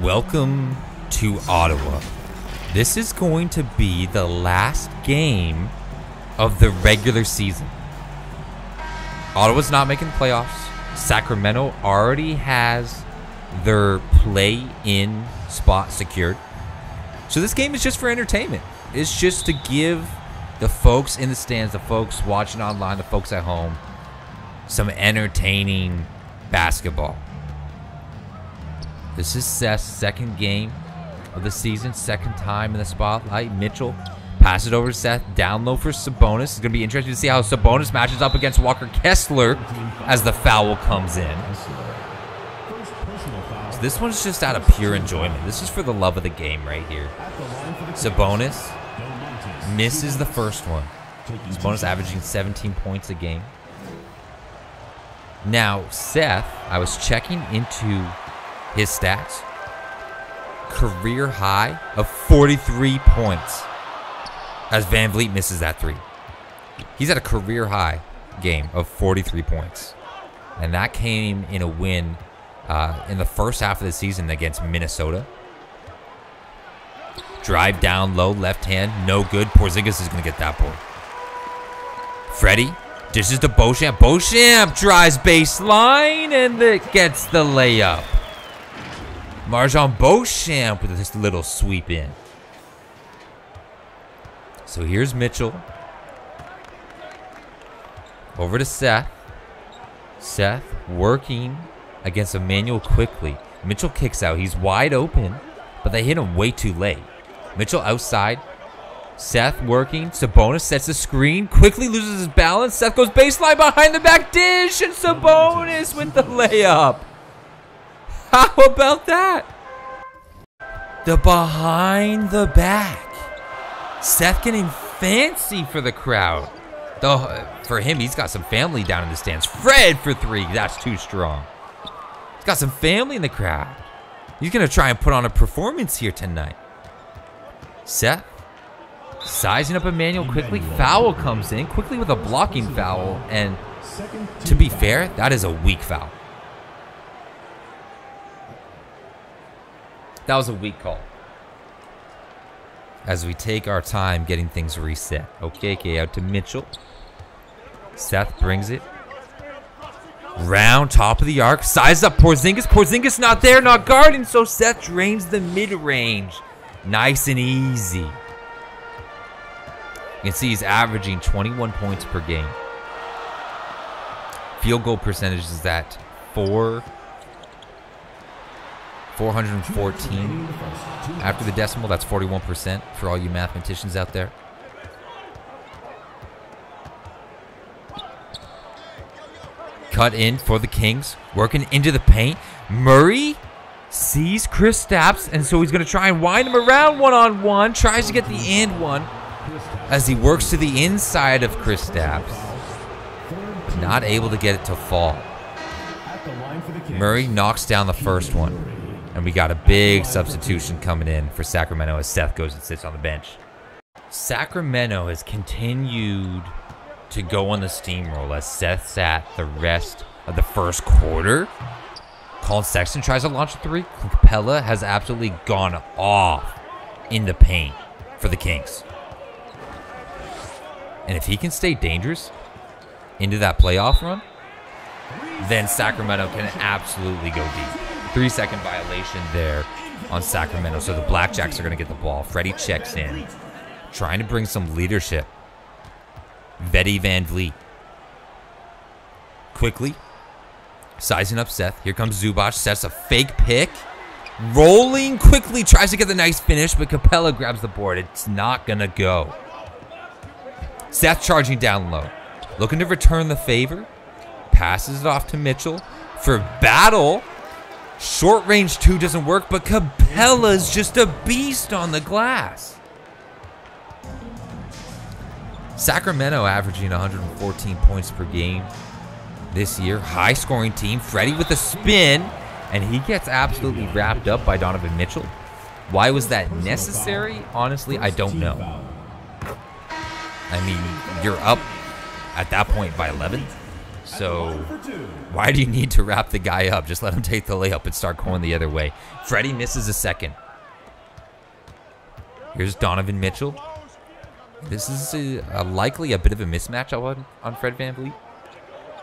Welcome to Ottawa. This is going to be the last game of the regular season. Ottawa's not making the playoffs. Sacramento already has their play-in spot secured. So this game is just for entertainment. It's just to give the folks in the stands, the folks watching online, the folks at home, some entertaining basketball. This is Seth's second game of the season, second time in the spotlight. Mitchell passes it over to Seth, down low for Sabonis. It's going to be interesting to see how Sabonis matches up against Walker Kessler as the foul comes in. So this one's just out of pure enjoyment. This is for the love of the game right here. Sabonis misses the first one. Sabonis averaging 17 points a game. Now, Seth, I was checking into his stats. Career high of 43 points as Van Vliet misses that three. He's at a career high game of 43 points. And that came in a win in the first half of the season against Minnesota. Drive down low, left hand, no good. Porzingis is going to get that board. Freddie dishes to Beauchamp. Beauchamp drives baseline and it gets the layup. Marjon Beauchamp with this little sweep in. So here's Mitchell. Over to Seth. Seth working against Emmanuel quickly. Mitchell kicks out. He's wide open, but they hit him way too late. Mitchell outside. Seth working. Sabonis sets the screen. Quickly loses his balance. Seth goes baseline behind the back dish. And Sabonis with the layup. How about that? The behind the back. Seth getting fancy for the crowd. For him, he's got some family down in the stands. Fred for three. That's too strong. He's got some family in the crowd. He's going to try and put on a performance here tonight. Seth sizing up Emmanuel quickly. Foul comes in quickly with a blocking foul. And to be fair, that is a weak foul. That was a weak call. As we take our time getting things reset. Okay, out to Mitchell. Seth brings it. Round, top of the arc. Size up Porzingis. Porzingis not there, not guarding. So Seth drains the mid-range. Nice and easy. You can see he's averaging 21 points per game. Field goal percentage is at 414 after the decimal. That's 41% for all you mathematicians out there. Cut in for the Kings, working into the paint. Murray sees Kristaps, and so he's going to try and wind him around one-on-one. Tries to get the and one as he works to the inside of Kristaps. Not able to get it to fall. Murray knocks down the first one. And we got a big substitution coming in for Sacramento as Seth goes and sits on the bench. Sacramento has continued to go on the steamroll as Seth sat the rest of the first quarter. Colin Sexton tries to launch a three. Capella has absolutely gone off in the paint for the Kings. And if he can stay dangerous into that playoff run, then Sacramento can absolutely go deep. 3-second violation there on Sacramento. So the Blackjacks are going to get the ball. Freddie checks in, trying to bring some leadership. Vetty Van Vliet. Quickly sizing up Seth. Here comes Zubac. Sets a fake pick. Rolling quickly. Tries to get the nice finish, but Capella grabs the board. It's not going to go. Seth charging down low. Looking to return the favor. Passes it off to Mitchell for Battle. Short range two doesn't work, but Capella's just a beast on the glass. Sacramento averaging 114 points per game this year. High scoring team. Freddie with a spin, and he gets absolutely wrapped up by Donovan Mitchell. Why was that necessary? Honestly, I don't know. I mean, you're up at that point by 11. So why do you need to wrap the guy up? Just let him take the layup and start going the other way. Freddie misses a second. Here's Donovan Mitchell. This is likely a bit of a mismatch on Fred VanVleet.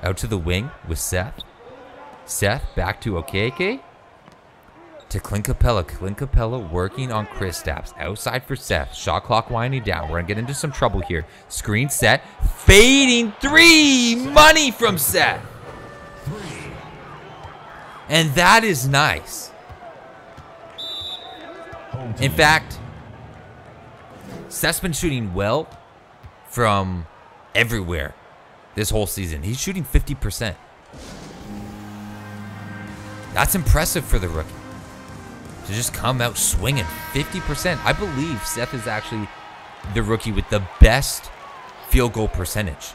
Out to the wing with Seth. Seth back to Okeke. To Clint Capella. Clint Capella working on Kristaps. Outside for Seth. Shot clock winding down. We're going to get into some trouble here. Screen set. Fading three. Money from Seth. And that is nice. In fact, Seth's been shooting well from everywhere this whole season. He's shooting 50%. That's impressive for the rookie. To just come out swinging 50%. I believe Seth is actually the rookie with the best field goal percentage.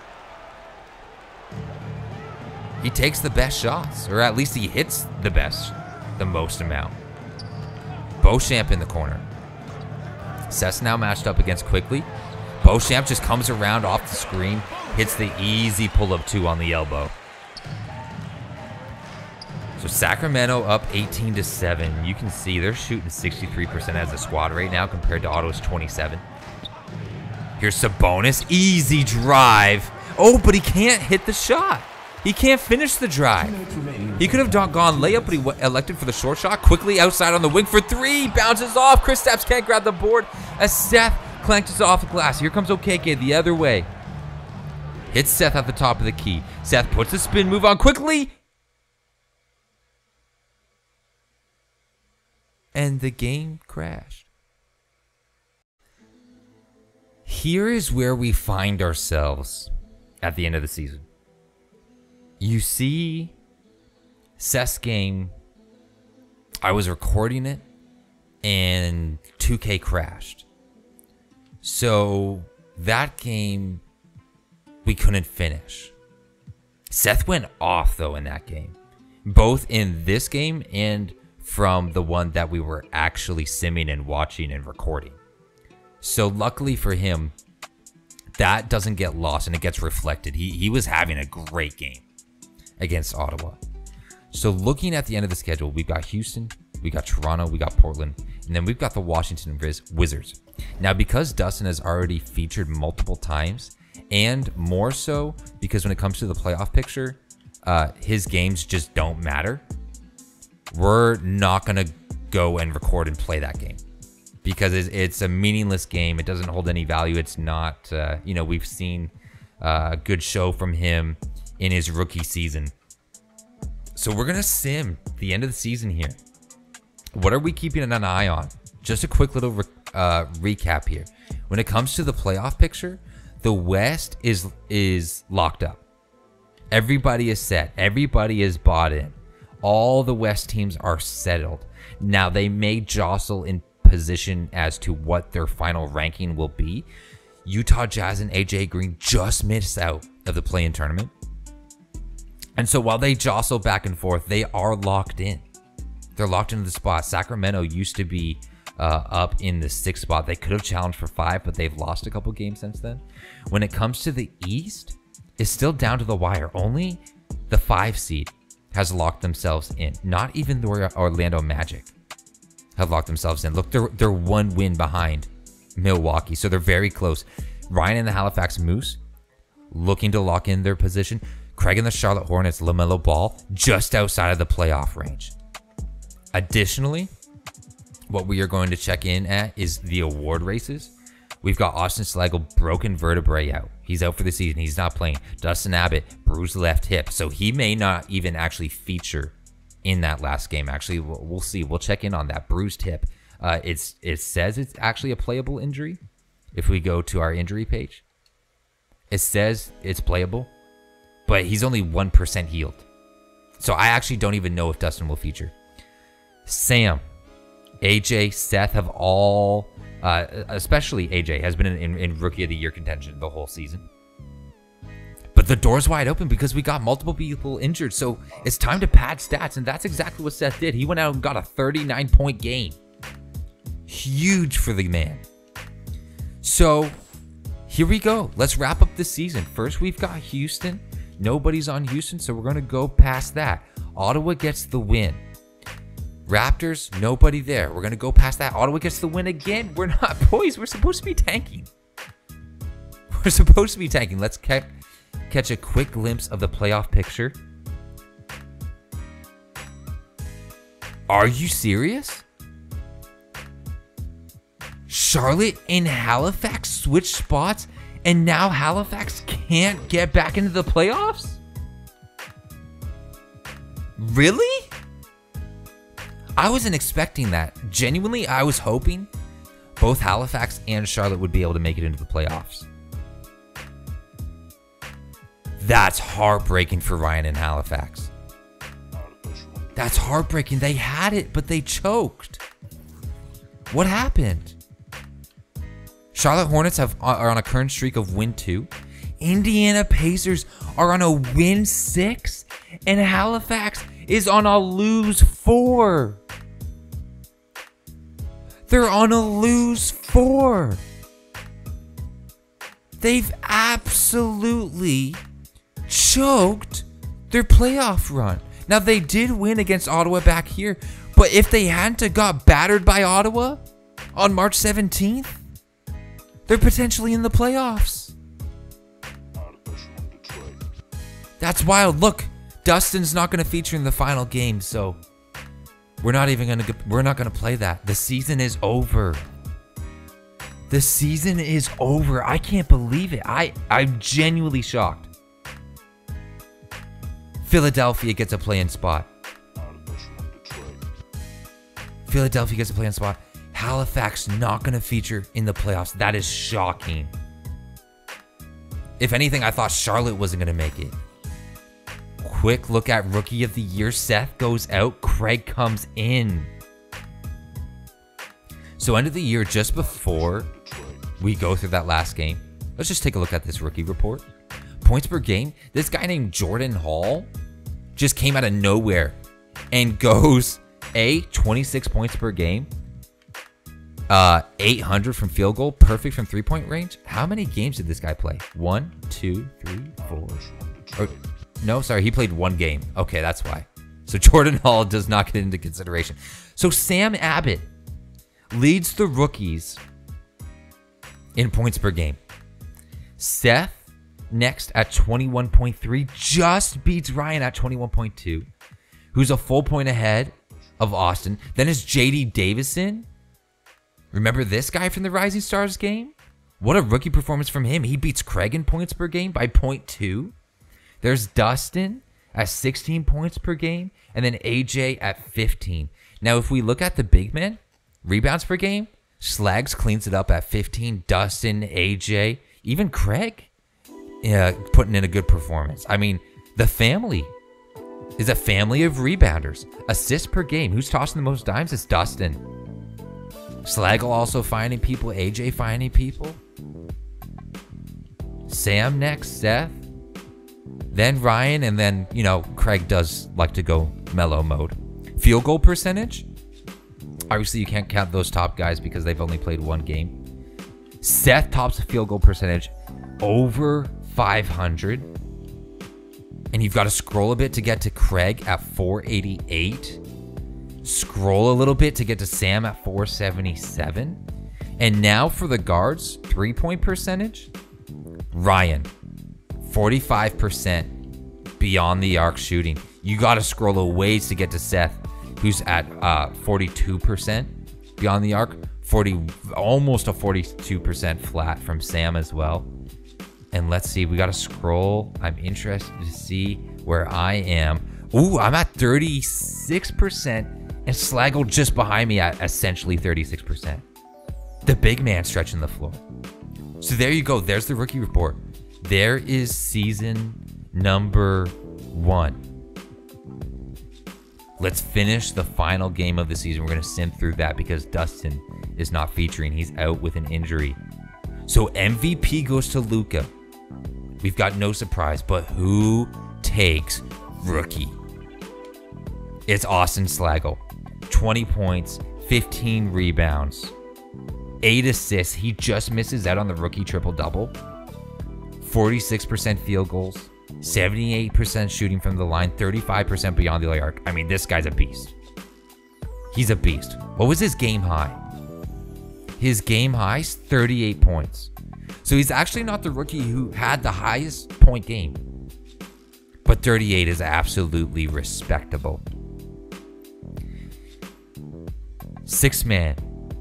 He takes the best shots, or at least he hits the most amount. Beauchamp in the corner. Seth's now matched up against Quickly. Beauchamp just comes around off the screen, hits the easy pull-up 2 on the elbow. So Sacramento up 18-7. You can see they're shooting 63% as a squad right now compared to Ottawa's 27. Here's Sabonis, easy drive. Oh, but he can't hit the shot. He can't finish the drive. He could have gone layup, but he elected for the short shot. Quickly outside on the wing for 3. Bounces off. Kristaps can't grab the board as Seth clanks off the glass. Here comes Okeke the other way. Hits Seth at the top of the key. Seth puts a spin move on Quickly. And the game crashed. Here is where we find ourselves at the end of the season. You see Seth's game. I was recording it and 2K crashed. So that game we couldn't finish. Seth went off though in that game. Both in this game and from the one that we were actually simming and watching and recording. So luckily for him, that doesn't get lost and it gets reflected. He was having a great game against Ottawa. So looking at the end of the schedule, we've got Houston, we got Toronto, we got Portland, and then we've got the Washington Wizards. Now, because Dustin has already featured multiple times, and more so because when it comes to the playoff picture, his games just don't matter. We're not going to go and record and play that game because it's a meaningless game. It doesn't hold any value. It's not, we've seen a good show from him in his rookie season. So we're going to sim the end of the season here. What are we keeping an eye on? Just a quick little recap here. When it comes to the playoff picture, the West is locked up. Everybody is set. Everybody is bought in. All the West teams are settled. Now, they may jostle in position as to what their final ranking will be. Utah Jazz and AJ Green just missed out of the play-in tournament. And so while they jostle back and forth, they are locked in. They're locked into the spot. Sacramento used to be up in the 6th spot. They could have challenged for 5, but they've lost a couple games since then. When it comes to the East, it's still down to the wire. Only the 5 seed has locked themselves in. Not even the Orlando Magic have locked themselves in. Look, they're 1 win behind Milwaukee, so they're very close. Ryan and the Halifax Moose looking to lock in their position. Craig and the Charlotte Hornets, LaMelo Ball, just outside of the playoff range. Additionally, what we are going to check in at is the award races. We've got Austin Slagle, broken vertebrae out. He's out for the season. He's not playing. Dustin Abbott, bruised left hip. So he may not even actually feature in that last game. Actually, we'll see. We'll check in on that bruised hip. It says it's actually a playable injury. If we go to our injury page, it says it's playable, but he's only 1% healed. So I actually don't even know if Dustin will feature. Sam, AJ, Seth have all, especially AJ, has been in Rookie of the Year contention the whole season. But the door's wide open because we got multiple people injured. So it's time to pad stats. And that's exactly what Seth did. He went out and got a 39-point game. Huge for the man. So here we go. Let's wrap up this season. First, we've got Houston. Nobody's on Houston, so we're going to go past that. Ottawa gets the win. Raptors, nobody there. We're going to go past that. Ottawa gets the win again. We're not, boys. We're supposed to be tanking. We're supposed to be tanking. Let's catch a quick glimpse of the playoff picture. Are you serious? Charlotte and Halifax switched spots, and now Halifax can't get back into the playoffs? Really? I wasn't expecting that. Genuinely, I was hoping both Halifax and Charlotte would be able to make it into the playoffs. That's heartbreaking for Ryan and Halifax. That's heartbreaking. They had it, but they choked. What happened? Charlotte Hornets are on a current streak of win 2. Indiana Pacers are on a win 6. And Halifax is on a lose 4. They're on a lose 4. They've absolutely choked their playoff run. Now, they did win against Ottawa back here, but if they hadn't have got battered by Ottawa on March 17th, they're potentially in the playoffs. That's wild. Look, Dustin's not going to feature in the final game, so we're not going to play that. The season is over. The season is over. I can't believe it. I'm genuinely shocked. Philadelphia gets a play-in spot. Philadelphia gets a play-in spot. Halifax not going to feature in the playoffs. That is shocking. If anything, I thought Charlotte wasn't going to make it. Quick look at Rookie of the Year. Seth goes out. Craig comes in. So end of the year, just before we go through that last game, let's just take a look at this rookie report. Points per game. This guy named Jordan Hall just came out of nowhere and goes 26 points per game. 800 from field goal, perfect from 3-point range. How many games did this guy play? 1, 2, 3, 4. No, sorry, he played 1 game. Okay, that's why. So Jordan Hall does not get into consideration. So Sam Abbott leads the rookies in points per game. Seth next at 21.3, just beats Ryan at 21.2, who's a full point ahead of Austin. Then is JD Davison. Remember this guy from the Rising Stars game? What a rookie performance from him. He beats Craig in points per game by 0.2. There's Dustin at 16 points per game, and then AJ at 15. Now, if we look at the big men, rebounds per game, Slags cleans it up at 15. Dustin, AJ, even Craig putting in a good performance. I mean, the family is a family of rebounders. Assists per game. Who's tossing the most dimes? It's Dustin. Slagle also finding people. AJ finding people. Sam next. Seth. Then Ryan. And then, Craig does like to go mellow mode. Field goal percentage. Obviously, you can't count those top guys because they've only played 1 game. Seth tops the field goal percentage over 500. And you've got to scroll a bit to get to Craig at 488. Scroll a little bit to get to Sam at 477. And now for the guards, 3-point percentage. Ryan, 45% beyond the arc shooting. You got to scroll a ways to get to Seth, who's at 42% beyond the arc. Almost a 42% flat from Sam as well. And let's see, we got to scroll. I'm interested to see where I am. Ooh, I'm at 36%, and Slagle just behind me at essentially 36%. The big man stretching the floor. So there you go. There's the rookie report. There is season number 1. Let's finish the final game of the season. We're going to sim through that because Dustin is not featuring. He's out with an injury. So MVP goes to Luka. We've got no surprise, but who takes rookie? It's Austin Slagle. 20 points, 15 rebounds, 8 assists. He just misses out on the rookie triple-double. 46% field goals, 78% shooting from the line, 35% beyond the arc. I mean, this guy's a beast. He's a beast. What was his game high? His game high is 38 points. So he's actually not the rookie who had the highest point game. But 38 is absolutely respectable. Sixth man,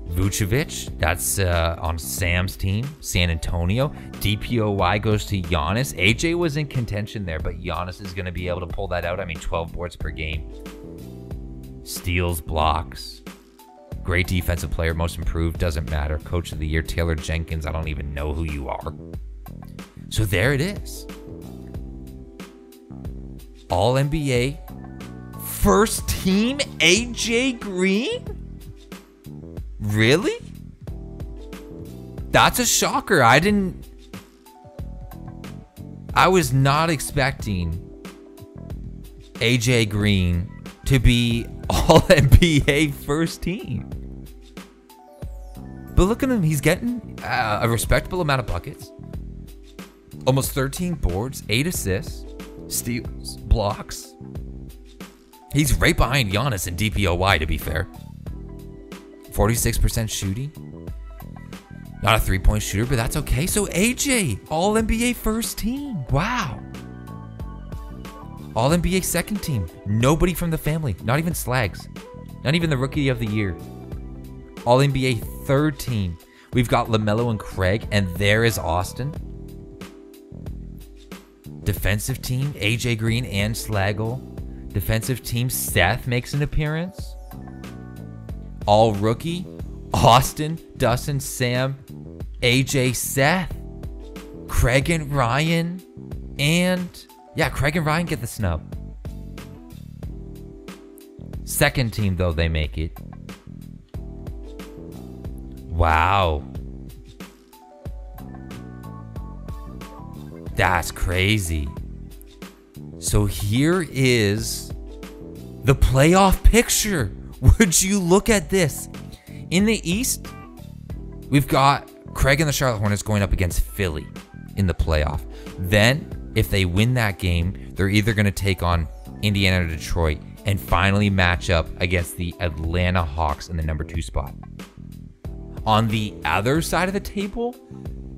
Vucevic. That's on Sam's team, San Antonio. DPOY goes to Giannis. AJ was in contention there, but Giannis is going to be able to pull that out. I mean, 12 boards per game. Steals, blocks. Great defensive player, most improved, doesn't matter. Coach of the year, Taylor Jenkins. I don't even know who you are. So there it is. All NBA. First team, AJ Green? Really? That's a shocker. I was not expecting AJ Green to be all NBA first team. But look at him. He's getting a respectable amount of buckets. Almost 13 boards, 8 assists, steals, blocks. He's right behind Giannis in DPOY, to be fair. 46% shooting. Not a three-point shooter, but that's okay. So AJ, all NBA first team. Wow. All NBA second team. Nobody from the family. Not even Slags. Not even the rookie of the year. All NBA third team. We've got LaMelo and Craig, and there is Austin. Defensive team, AJ Green and Slagle. Defensive team, Seth makes an appearance. All rookie, Austin, Dustin, Sam, AJ, Seth, Craig and Ryan, and yeah, Craig and Ryan get the snub. Second team, though, they make it. Wow. That's crazy. So here is the playoff picture. Would you look at this? In the East, we've got Craig and the Charlotte Hornets going up against Philly in the playoff. Then, if they win that game, they're either going to take on Indiana or Detroit and finally match up against the Atlanta Hawks in the number 2 spot. On the other side of the table,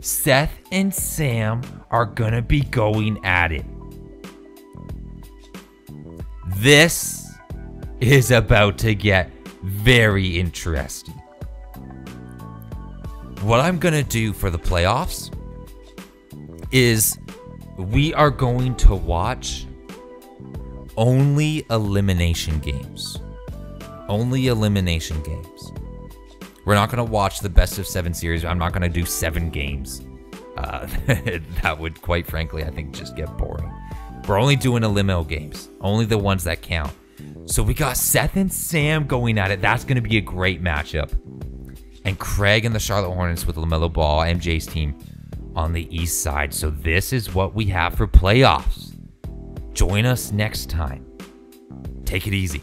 Seth and Sam are going to be going at it. This is about to get very interesting. What I'm going to do for the playoffs is we are going to watch only elimination games. Only elimination games. We're not going to watch the best of 7 series. I'm not going to do 7 games. That would, quite frankly, I think just get boring. We're only doing elimino games. Only the ones that count. So we got Seth and Sam going at it. That's going to be a great matchup. And Craig and the Charlotte Hornets with LaMelo Ball, MJ's team, on the east side. So this is what we have for playoffs. Join us next time. Take it easy.